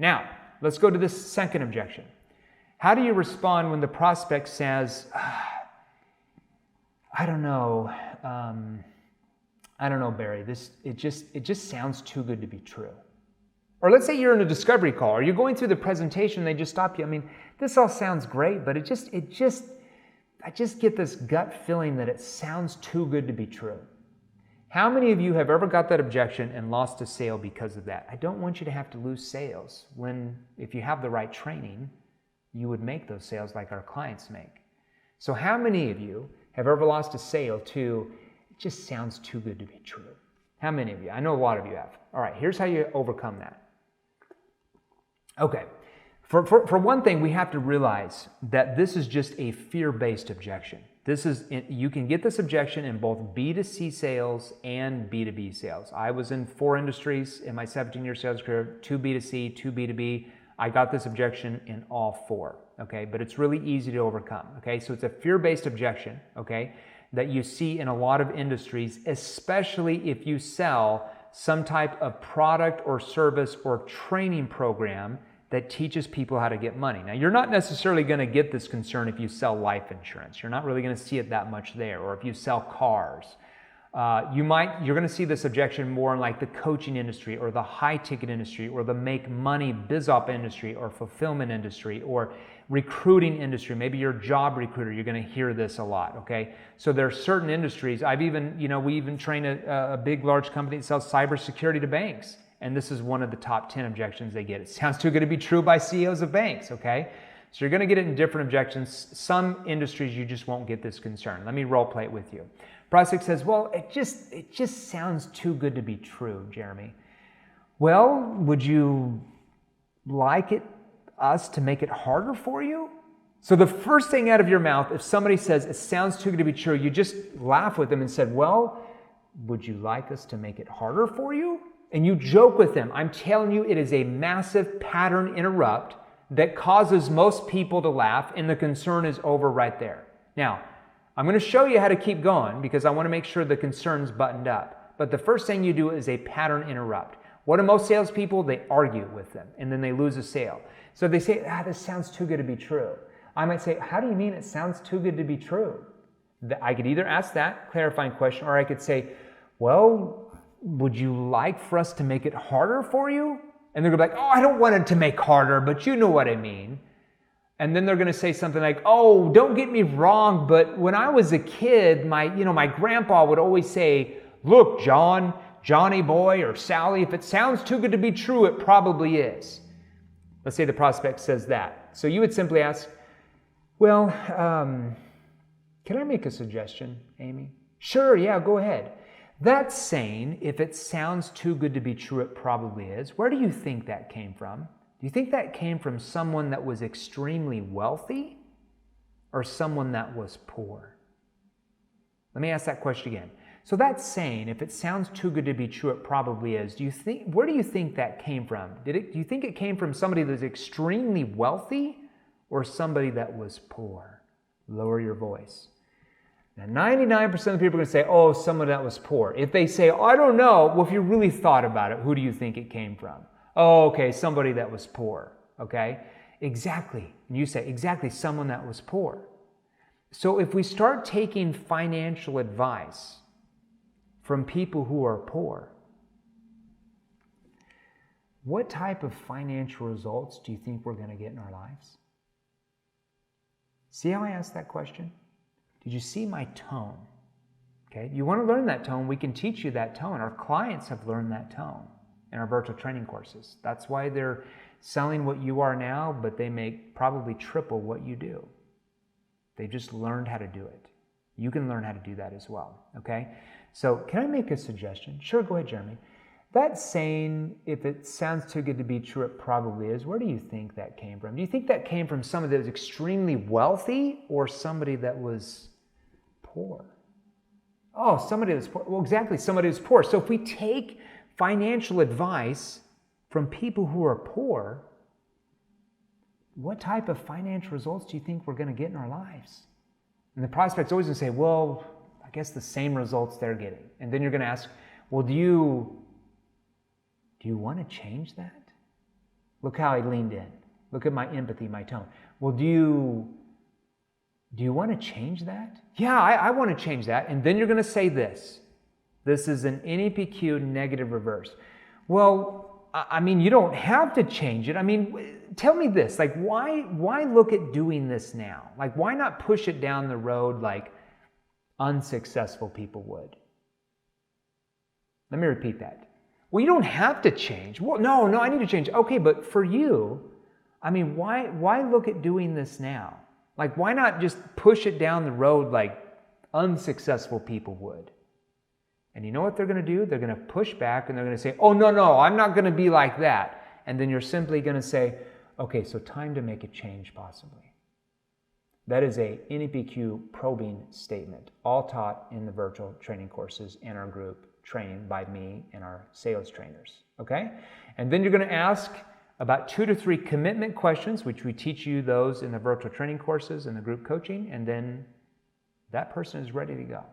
Now, let's go to this second objection. How do you respond when the prospect says, I don't know, Barry, it just sounds too good to be true. Or let's say you're in a discovery call, or you're going through the presentation, they just stop you. I mean, this all sounds great, but I just get this gut feeling that it sounds too good to be true. How many of you have ever got that objection and lost a sale because of that? I don't want you to have to lose sales when, if you have the right training, you would make those sales like our clients make. So how many of you have ever lost a sale to, it just sounds too good to be true? How many of you? I know a lot of you have. All right, here's how you overcome that. Okay, for one thing, we have to realize that this is just a fear-based objection. You can get this objection in both B2C sales and B2B sales. I was in 4 industries in my 17-year sales career, 2 B2C, 2 B2B. I got this objection in all 4, okay? But it's really easy to overcome, okay? So it's a fear-based objection, okay, that you see in a lot of industries, especially if you sell some type of product or service or training program that teaches people how to get money. Now, you're not necessarily going to get this concern if you sell life insurance. You're not really going to see it that much there. Or if you sell cars. You're going to see this objection more in like the coaching industry or the high-ticket industry or the make-money biz-op industry or fulfillment industry or recruiting industry. Maybe you're a job recruiter. You're going to hear this a lot, okay? So there are certain industries. We even train a big, large company that sells cybersecurity to banks. And this is one of the top 10 objections they get. It sounds too good to be true by CEOs of banks, okay? So you're going to get it in different objections. Some industries you just won't get this concern. Let me role play it with you. Prospect says, well, it just sounds too good to be true, Jeremy. Well, would you like us to make it harder for you? So the first thing out of your mouth, if somebody says it sounds too good to be true, you just laugh with them and said, well, would you like us to make it harder for you? And you joke with them. I'm telling you, it is a massive pattern interrupt that causes most people to laugh, and the concern is over right there. Now, I'm going to show you how to keep going because I want to make sure the concern's buttoned up. But the first thing you do is a pattern interrupt. What do most salespeople? They argue with them, and then they lose a sale. So they say, this sounds too good to be true. I might say, how do you mean it sounds too good to be true? I could either ask that clarifying question, or I could say, well, would you like for us to make it harder for you? And they're going to be like, I don't want it to make harder, but you know what I mean. And then they're going to say something like, don't get me wrong, but when I was a kid, my grandpa would always say, look, John, Johnny boy, or Sally, if it sounds too good to be true, it probably is. Let's say the prospect says that. So you would simply ask, well, can I make a suggestion, Amy? Sure, yeah, go ahead. That saying, if it sounds too good to be true, it probably is. Where do you think that came from? Do you think that came from someone that was extremely wealthy or someone that was poor? Let me ask that question again. So that saying, if it sounds too good to be true, it probably is. Where do you think that came from? Do you think it came from somebody that was extremely wealthy or somebody that was poor? Lower your voice. Now, 99% of the people are going to say, someone that was poor. If they say, I don't know, well, if you really thought about it, who do you think it came from? Okay, somebody that was poor, okay? Exactly. And you say, exactly, someone that was poor. So if we start taking financial advice from people who are poor, what type of financial results do you think we're going to get in our lives? See how I asked that question? Did you see my tone? Okay, you want to learn that tone, we can teach you that tone. Our clients have learned that tone in our virtual training courses. That's why they're selling what you are now, but they make probably triple what you do. They just learned how to do it. You can learn how to do that as well, okay? So can I make a suggestion? Sure, go ahead, Jeremy. That saying, if it sounds too good to be true, it probably is. Where do you think that came from? Do you think that came from somebody that was extremely wealthy or somebody that was poor? Somebody that's poor. Well, exactly, somebody who's poor. So if we take financial advice from people who are poor, what type of financial results do you think we're going to get in our lives? And the prospect's always going to say, well, I guess the same results they're getting. And then you're going to ask, well, do you want to change that? Look how I leaned in. Look at my empathy, my tone. Well, do you want to change that? Yeah, I want to change that. And then you're going to say this. This is an NEPQ negative reverse. Well, I mean, you don't have to change it. I mean, tell me this, like, why look at doing this now? Like, why not push it down the road like unsuccessful people would? Let me repeat that. Well, you don't have to change. Well, no, I need to change. Okay, but for you, I mean, why look at doing this now? Like, why not just push it down the road like unsuccessful people would? And you know what they're going to do? They're going to push back and they're going to say, oh, no, I'm not going to be like that. And then you're simply going to say, okay, so time to make a change possibly. That is a NEPQ probing statement, all taught in the virtual training courses in our group training by me and our sales trainers, okay? And then you're going to ask about 2 to 3 commitment questions, which we teach you those in the virtual training courses and the group coaching, and then that person is ready to go.